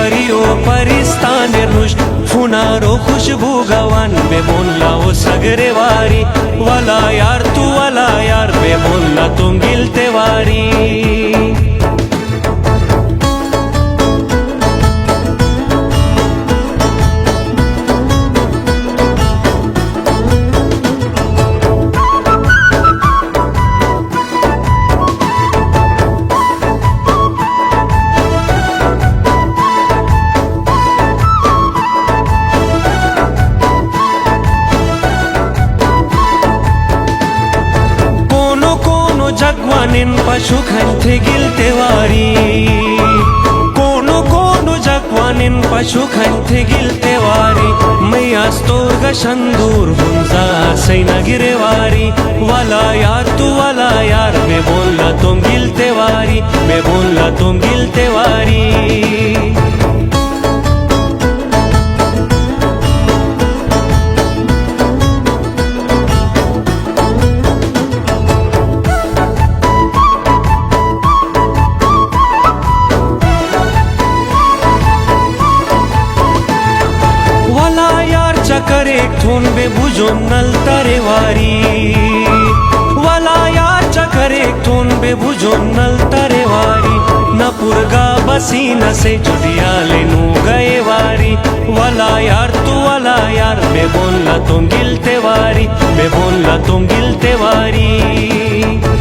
परियो परिस्तान रुश फुनारो खुशबू गवान बे बोलला ओ सगरे वारी वाला यार तू वाला यार बे बोलला तुम गिलते वारी जगवानिन पशु खंथे गिलते वारी कोनो कोनो जगवानिन पशु खंथे गिलते वारी मैया स्तोर्ग शंदूर हुंजा सैना गिरे वारी वाला यार तू वाला यार मैं बोलला तुम गिलते वारी मैं बोलला तुम गिलते वारी चकर एक थोन बे बुझो नल तारे वारी वाला यार चकर एक थोन बे बुझो नल तारे वारी न पुरगा बसी न से चुटिया लेनू गए वारी वाला यार तू वाला यार मैं बोलला तुम गिलते वारी मैं बोलला तुम गिलते वारी